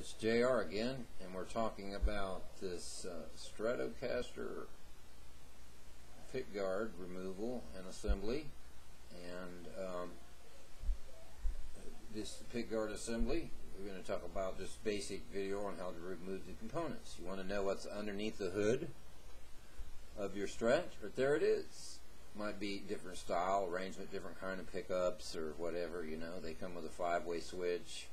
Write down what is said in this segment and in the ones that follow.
It's JR again, and we're talking about this Stratocaster Pickguard removal and assembly. And this Pickguard assembly, we're going to talk about just basic video on how to remove the components. You want to know what's underneath the hood of your Strat? Right there it is. Might be different style, arrangement, different kind of pickups or whatever, you know. They come with a 5-way switch.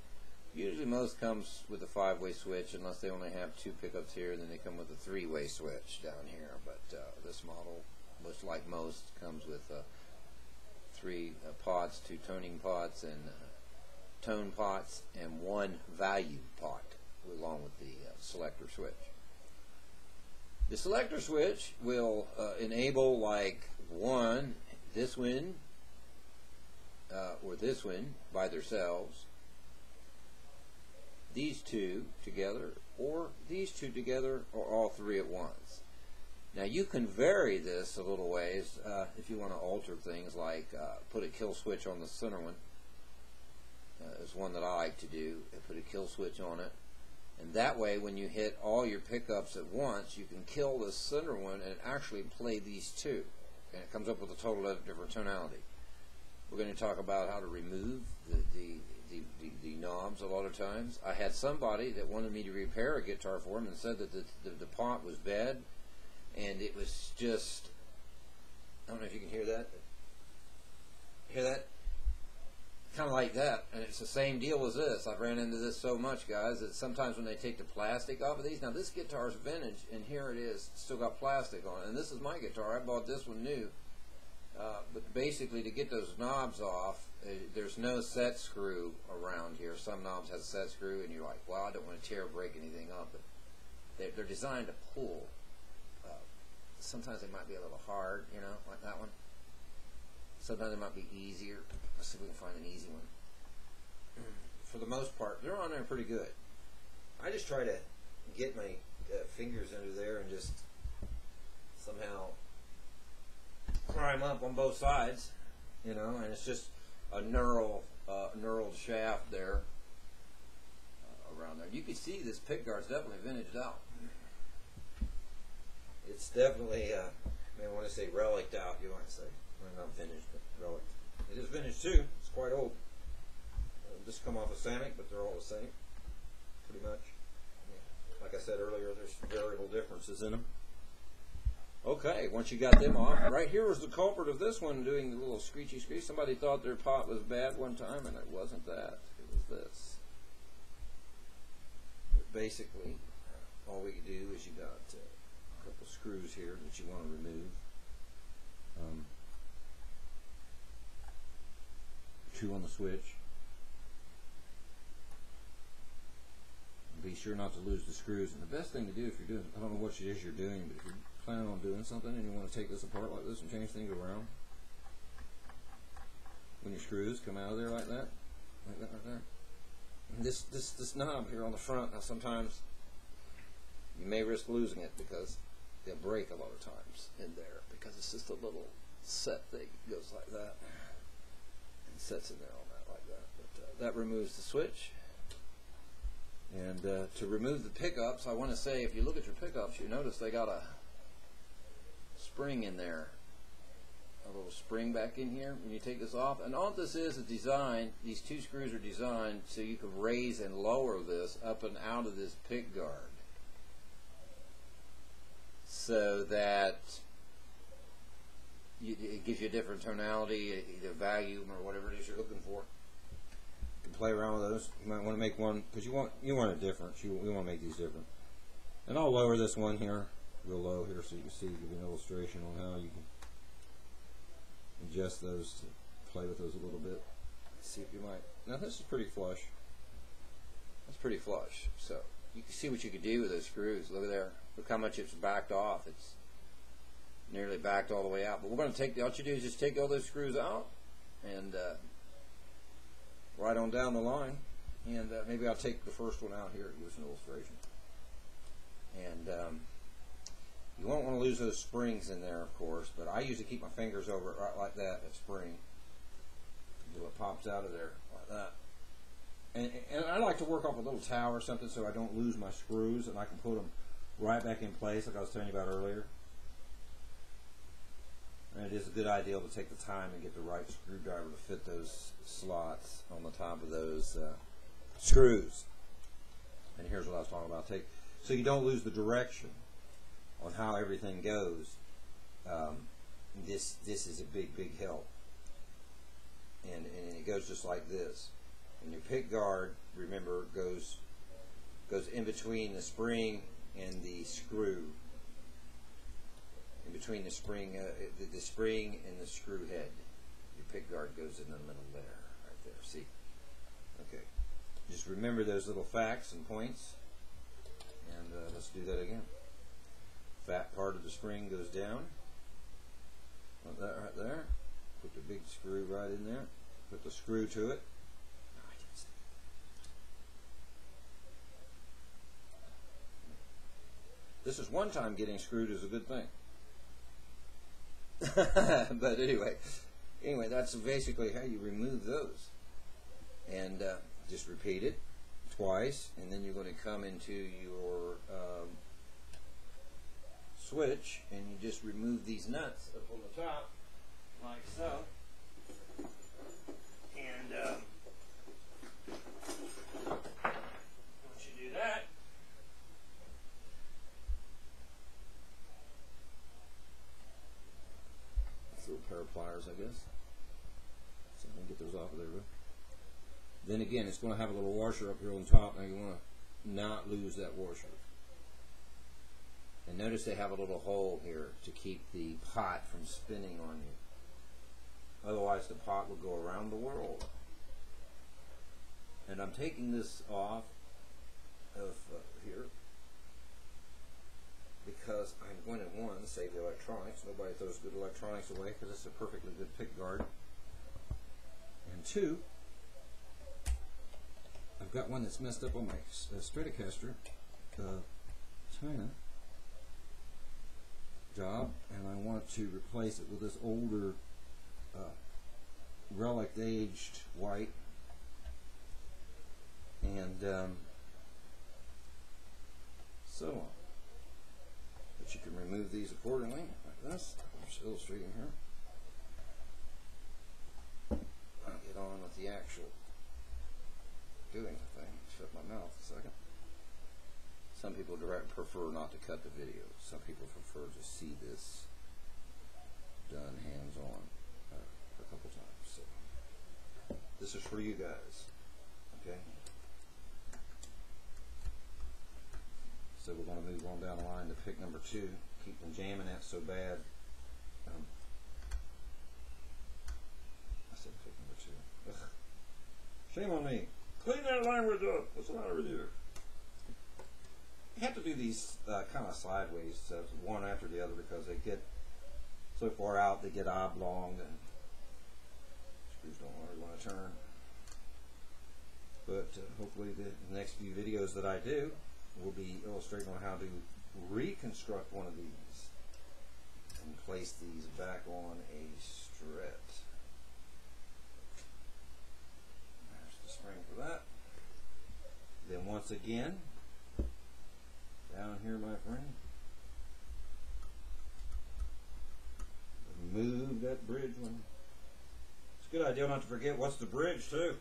Usually most comes with a 5-way switch unless they only have 2 pickups here, and then they come with a 3-way switch down here. But this model, much like most, comes with 3 pots, 2 toning pots and tone pots, and 1 value pot along with the selector switch. The selector switch will enable like this one or this one by themselves, these 2 together, or these 2 together, or all 3 at once. Now you can vary this a little ways if you want to alter things, like put a kill switch on the center one. Is one that I like to do. Put a kill switch on it, and that way when you hit all your pickups at once, you can kill the center one and actually play these 2, and it comes up with a total of different tonality. We're going to talk about how to remove the knobs a lot of times. I had somebody that wanted me to repair a guitar for him and said that the pot was bad, and it was just, I don't know if you can hear that. Hear that? Kind of like that, and it's the same deal as this. I've ran into this so much, guys, that sometimes when they take the plastic off of these, now this guitar is vintage, and here it is, it's still got plastic on it, and this is my guitar. I bought this one new, but basically to get those knobs off, there's no set screw around here. Some knobs have a set screw, and you're like, well, I don't want to tear or break anything up, but they're designed to pull. Sometimes they might be a little hard, you know, like that one. Sometimes it might be easier. Let's see if we can find an easy one. For the most part, they're on there pretty good. I just try to get my fingers under there and just somehow climb up on both sides, you know, and it's just a knurled shaft there around there. You can see this pickguard's definitely vintaged out. It's definitely, I want to say reliced out, you might say. Well, not vintage, but relic. It is vintage too. It's quite old. Just come off a Samick, but they're all the same, pretty much. Yeah. Like I said earlier, there's variable differences in them. Okay, once you got them off, right here was the culprit of this one doing the little screechy screech. Somebody thought their pot was bad one time, and it wasn't that. It was this. But basically, all we do is you got a couple screws here that you want to remove. 2 on the switch. Be sure not to lose the screws. And the best thing to do if you're doing, I don't know what it is you're doing, but if you're planning on doing something and you want to take this apart like this and change things around, when your screws come out of there like that, right there. And this knob here on the front, now sometimes you may risk losing it because they'll break a lot of times in there because it's just a little set thing. It goes like that. Sets in there on that like that, but that removes the switch. And to remove the pickups, I want to say, if you look at your pickups, you notice they got a spring in there, a little spring back in here when you take this off. And all this is designed, these 2 screws are designed so you can raise and lower this up and out of this pickguard, so that it gives you a different tonality, either volume or whatever it is you're looking for. You can play around with those. You might want to make one because you want it different. We want to make these different. And I'll lower this one here, real low here, so you can see, give you an illustration on how you can adjust those to play with those a little bit. Let's see if you might. Now this is pretty flush. That's pretty flush. So you can see what you can do with those screws. Look at there. Look how much it's backed off. It's nearly backed all the way out. But we're going to take, all you do is just take all those screws out and right on down the line. And maybe I'll take the first one out here to give us an illustration. And you won't want to lose those springs in there, of course, but I usually keep my fingers over it right like that, that spring, until it pops out of there like that. And I like to work off a little towel or something so I don't lose my screws, and I can put them right back in place like I was telling you about earlier. And it is a good idea to take the time and get the right screwdriver to fit those slots on the top of those screws. And here's what I was talking about. So you don't lose the direction on how everything goes. This is a big help. And it goes just like this. And your pick guard, remember, goes in between the spring and the screw. In between the spring, the spring and the screw head. Your pick guard goes in the middle there, right there. See? Okay. Just remember those little facts and points. And let's do that again. Fat part of the spring goes down. Like that right there. Put the big screw right in there. Put the screw to it. This is one time getting screwed is a good thing. But anyway, that's basically how you remove those. And just repeat it twice, and then you're going to come into your switch, and you just remove these nuts up on the top, like so. And once you do that, a little pair of pliers, I guess. So I can get those off of there. Then again, it's going to have a little washer up here on top. Now you want to not lose that washer. And notice they have a little hole here to keep the pot from spinning on you. Otherwise the pot will go around the world. And I'm taking this off of here because I'm going to, one, save the electronics. Nobody throws good electronics away because it's a perfectly good pick guard. And two, I've got one that's messed up on my Stratocaster China job, and I want to replace it with this older relic aged white. And so on. But you can remove these accordingly, like this. I'm just illustrating here. I'll get on with the actual doing the thing. Shut my mouth a second. Some people prefer not to cut the video. Some people prefer to see this done hands-on a couple times. So this is for you guys. Okay. So we're going to move on down the line to pick number 2. Keep them jamming that so bad. I said pick number 2. Ugh. Shame on me. Clean that language up. What's the matter with you? You have to do these kind of sideways, one after the other, because they get so far out, they get oblong, and screws don't really want to turn. But hopefully the next few videos that I do will be illustrating on how to reconstruct one of these and place these back on a Strat. There's the spring for that. Then once again, down here, my friend, remove that bridge one. It's a good idea not to forget what's the bridge too.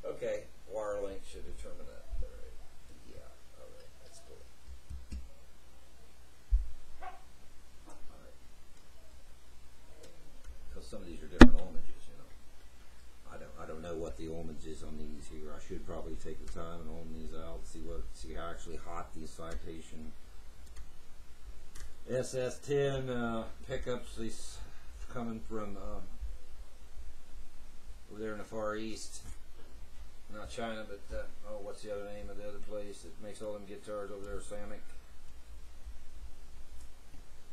Okay, wire length should determine that. All right. Yeah, all right, that's cool. All right. Because some of these are different ohmages, you know. I don't know what the ohmage is on these here. I should probably take the time and ohm these out, see how actually hot these Citation SS10 pickups, these coming from over there in the Far East. Not China, but oh, what's the other name of the other place that makes all them guitars over there? Samick.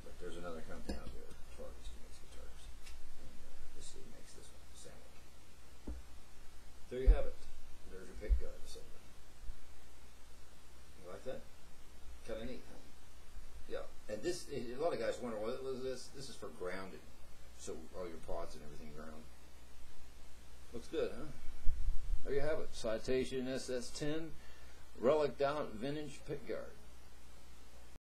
But there's another company out there, Far East, that makes guitars. This makes this one, Samick. There you have it. There's your pick guard assembly. You like that? Kind of neat, huh? Yeah. And this, a lot of guys wonder, what was this? This is for grounding, so all your pots and everything ground. Looks good, huh? There you have it. Citation SS10 relic out vintage pickguard.